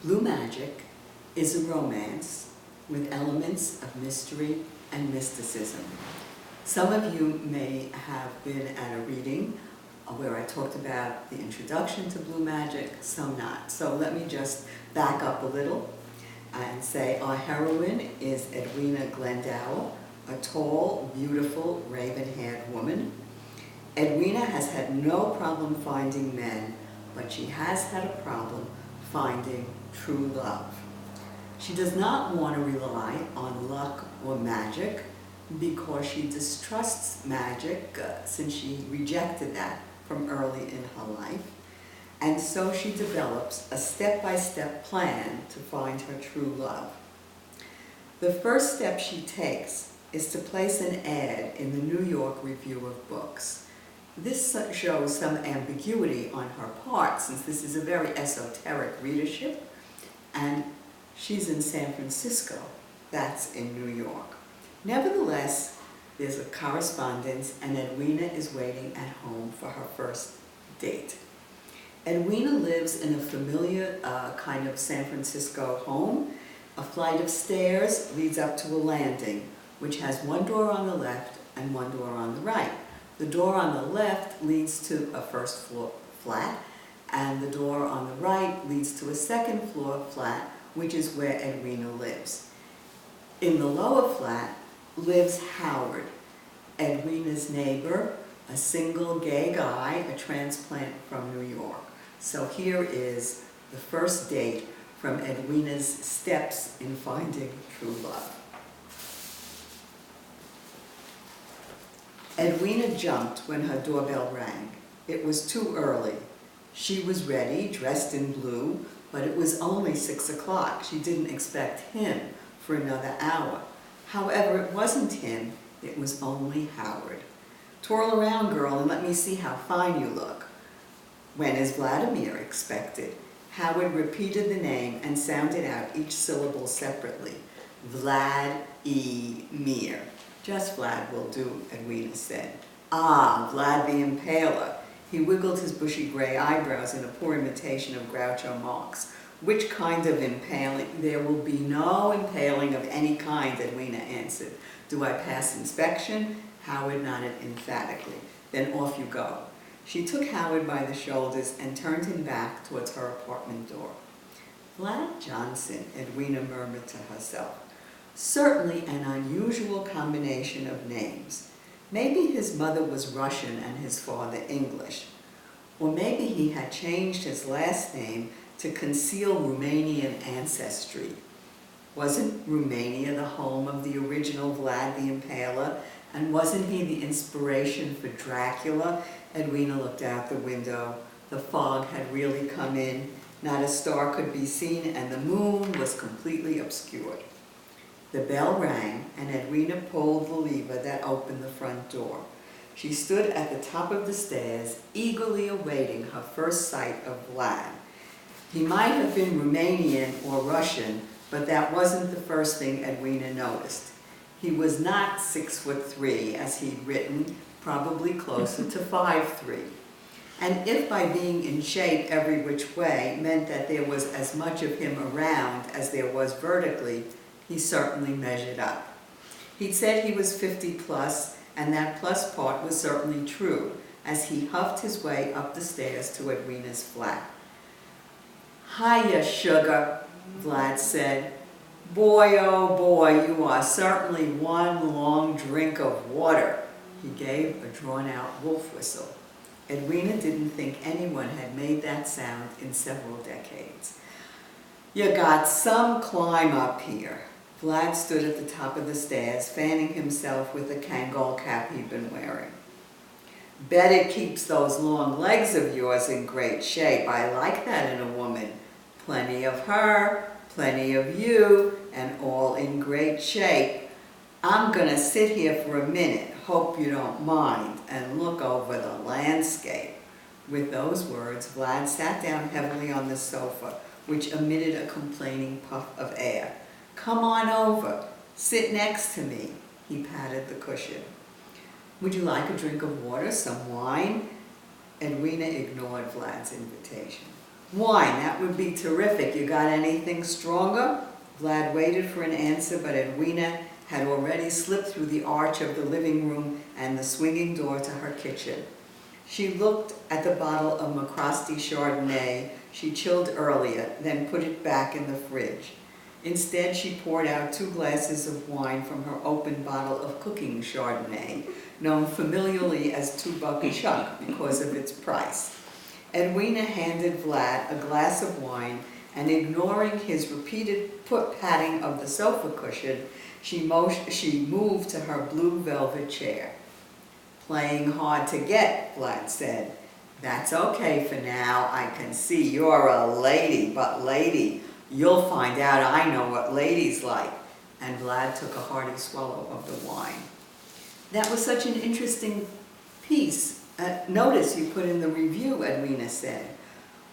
Blue Magic is a romance with elements of mystery and mysticism. Some of you may have been at a reading where I talked about the introduction to Blue Magic, some not. So let me just back up a little and say our heroine is Edwyna Glendower, a tall, beautiful, raven-haired woman. Edwyna has had no problem finding men, but she has had a problem finding true love. She does not want to rely on luck or magic because she distrusts magic since she rejected that from early in her life. And so she develops a step-by-step plan to find her true love. The first step she takes is to place an ad in the New York Review of Books. This shows some ambiguity on her part, since this is a very esoteric readership, and she's in San Francisco, that's in New York. Nevertheless, there's a correspondence, and Edwyna is waiting at home for her first date. Edwyna lives in a familiar kind of San Francisco home. A flight of stairs leads up to a landing, which has one door on the left and one door on the right. The door on the left leads to a first floor flat, and the door on the right leads to a second floor flat, which is where Edwyna lives. In the lower flat lives Howard, Edwyna's neighbor, a single gay guy, a transplant from New York. So here is the first date from Edwyna's steps in finding true love. Edwyna jumped when her doorbell rang. It was too early. She was ready, dressed in blue, but it was only 6 o'clock. She didn't expect him for another hour. However, it wasn't him, it was only Howard. "Twirl around, girl, and let me see how fine you look." "When is Vladimir expected?" Howard repeated the name and sounded out each syllable separately. Vlad-e-mir. "Just Vlad will do," Edwyna said. "Ah, Vlad the Impaler." He wiggled his bushy gray eyebrows in a poor imitation of Groucho Marx. "Which kind of impaling?" "There will be no impaling of any kind," Edwyna answered. "Do I pass inspection?" Howard nodded emphatically. "Then off you go." She took Howard by the shoulders and turned him back towards her apartment door. "Vlad Johnson," Edwyna murmured to herself. Certainly an unusual combination of names. Maybe his mother was Russian and his father English. Or maybe he had changed his last name to conceal Romanian ancestry. Wasn't Romania the home of the original Vlad the Impaler? And wasn't he the inspiration for Dracula? Edwyna looked out the window. The fog had really come in. Not a star could be seen, and the moon was completely obscured. The bell rang, and Edwyna pulled the lever that opened the front door. She stood at the top of the stairs, eagerly awaiting her first sight of Vlad. He might have been Romanian or Russian, but that wasn't the first thing Edwyna noticed. He was not 6'3", as he'd written, probably closer to 5'3". And if by being in shape every which way meant that there was as much of him around as there was vertically, he certainly measured up. He'd said he was 50 plus, and that plus part was certainly true, as he huffed his way up the stairs to Edwyna's flat. "Hiya, sugar," Vlad said. "Boy, oh boy, you are certainly one long drink of water." He gave a drawn-out wolf whistle. Edwyna didn't think anyone had made that sound in several decades. "You got some climb up here." Vlad stood at the top of the stairs, fanning himself with the Kangol cap he'd been wearing. "Bet it keeps those long legs of yours in great shape. I like that in a woman. Plenty of her, plenty of you, and all in great shape. I'm gonna sit here for a minute, hope you don't mind, and look over the landscape." With those words, Vlad sat down heavily on the sofa, which emitted a complaining puff of air. "Come on over, sit next to me." He patted the cushion. "Would you like a drink of water, some wine?" Edwyna ignored Vlad's invitation. Wine, that would be terrific. You got anything stronger? Vlad waited for an answer, but Edwyna had already slipped through the arch of the living room and the swinging door to her kitchen. She looked at the bottle of McCrosty Chardonnay she chilled earlier, then put it back in the fridge. Instead, she poured out 2 glasses of wine from her open bottle of cooking Chardonnay, known familiarly as $2 Chuck because of its price. Edwyna handed Vlad a glass of wine, and ignoring his repeated patting of the sofa cushion, she moved to her blue velvet chair. "Playing hard to get," Vlad said. "That's okay for now. I can see you're a lady, but lady, you'll find out I know what ladies like." And Vlad took a hearty swallow of the wine. "That was such an interesting notice you put in the review," Edwyna said.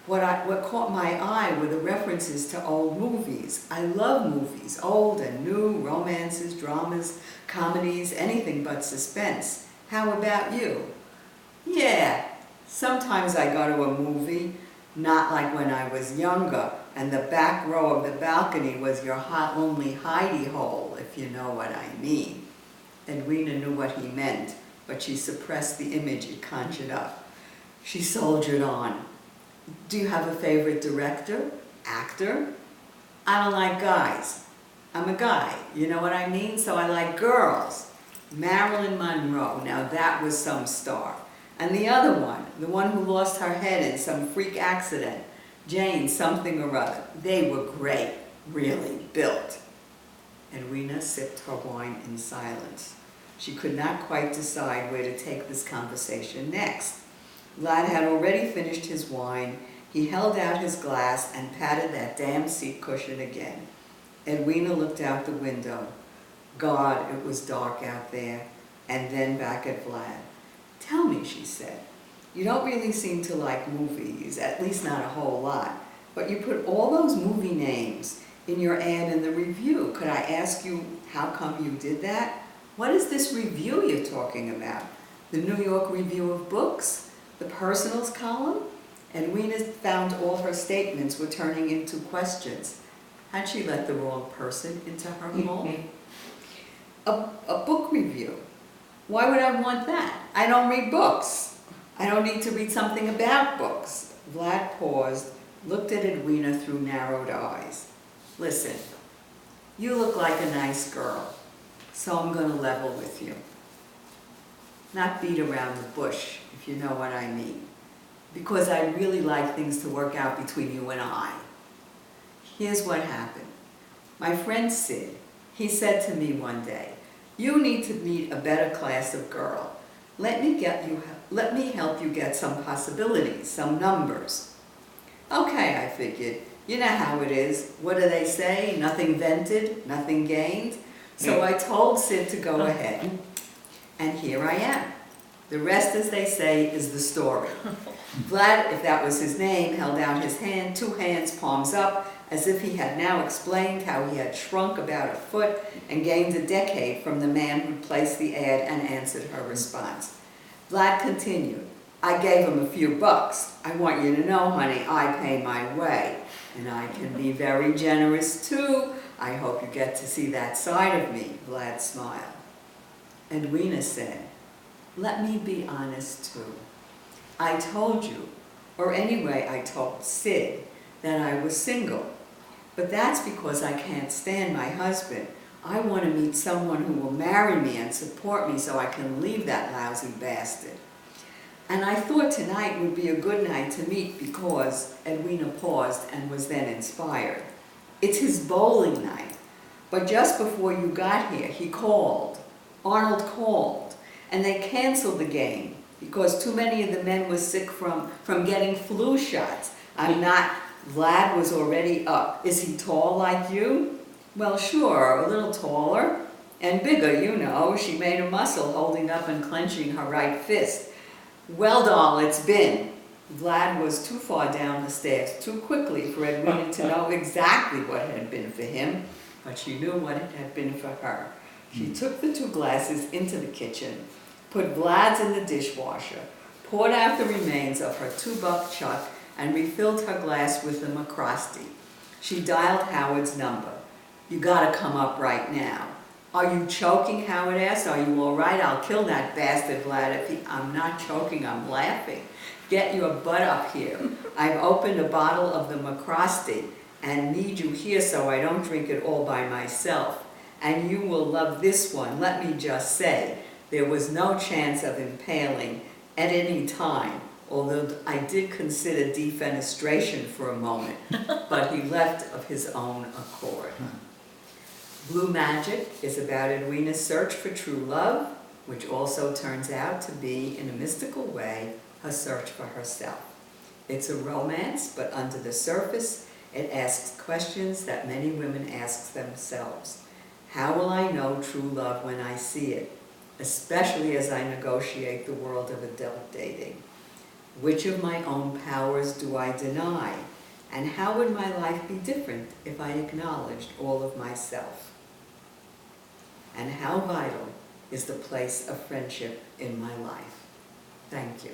What caught my eye were the references to old movies. I love movies, old and new, romances, dramas, comedies, anything but suspense. How about you?" "Yeah, sometimes I go to a movie, not like when I was younger, and the back row of the balcony was your only hidey hole, if you know what I mean." Edwyna knew what he meant, but she suppressed the image it conjured up. She soldiered on. "Do you have a favorite director? Actor?" "I don't like guys. I'm a guy, you know what I mean? So I like girls. Marilyn Monroe, now that was some star. And the other one, the one who lost her head in some freak accident, Jane something or other. They were great, really built." Edwyna sipped her wine in silence. She could not quite decide where to take this conversation next. Vlad had already finished his wine. He held out his glass and patted that damn seat cushion again. Edwyna looked out the window. God, it was dark out there, and then back at Vlad. "Tell me," she said, "you don't really seem to like movies, at least not a whole lot, but you put all those movie names in your ad in the review. Could I ask you how come you did that? What is this review you're talking about? The New York Review of Books? The personals column?" Edwyna found all her statements were turning into questions. Had she let the wrong person into her home? A book review. Why would I want that? I don't read books. I don't need to read something about books. Vlad paused, looked at Edwyna through narrowed eyes. "Listen, you look like a nice girl, so I'm going to level with you. Not beat around the bush, if you know what I mean. Because I really like things to work out between you and I. Here's what happened. My friend Sid, he said to me one day, 'You need to meet a better class of girl. Let me help you get some possibilities, some numbers.' Okay, I figured. You know how it is. What do they say? Nothing vented, nothing gained. So I told Sid to go ahead. And here I am. The rest, as they say, is the story." Vlad, if that was his name, held out his hand, 2 hands, palms up, as if he had now explained how he had shrunk about a foot and gained a decade from the man who placed the ad and answered her response. Vlad continued, "I gave him a few bucks. I want you to know, honey, I pay my way. And I can be very generous, too. I hope you get to see that side of me," Vlad smiled. Edwyna said, "Let me be honest, too. I told you, or anyway I told Sid, that I was single. But that's because I can't stand my husband. I want to meet someone who will marry me and support me so I can leave that lousy bastard. And I thought tonight would be a good night to meet because," Edwyna paused and was then inspired, "it's his bowling night. But just before you got here, Arnold called, and they canceled the game because too many of the men were sick from getting flu shots. I'm not." Vlad was already up. "Is he tall like you?" "Well, sure, a little taller. And bigger, you know." She made a muscle, holding up and clenching her right fist. "Well, doll, it's been." Vlad was too far down the stairs, too quickly for Edwyna to know exactly what it had been for him, but she knew what it had been for her. She took the 2 glasses into the kitchen, put Vlad's in the dishwasher, poured out the remains of her $2 Chuck, and refilled her glass with the McCrosty. She dialed Howard's number. "You gotta come up right now." "Are you choking?" Howard asked. "Are you all right? I'll kill that bastard, Vlad, if he..." "I'm not choking, I'm laughing. Get your butt up here. I've opened a bottle of the McCrosty and need you here so I don't drink it all by myself. And you will love this one. Let me just say, there was no chance of impaling at any time, although I did consider defenestration for a moment, but he left of his own accord." Blue Magic is about Edwyna's search for true love, which also turns out to be, in a mystical way, her search for herself. It's a romance, but under the surface, it asks questions that many women ask themselves. How will I know true love when I see it, especially as I negotiate the world of adult dating? Which of my own powers do I deny? And how would my life be different if I acknowledged all of myself? And how vital is the place of friendship in my life? Thank you.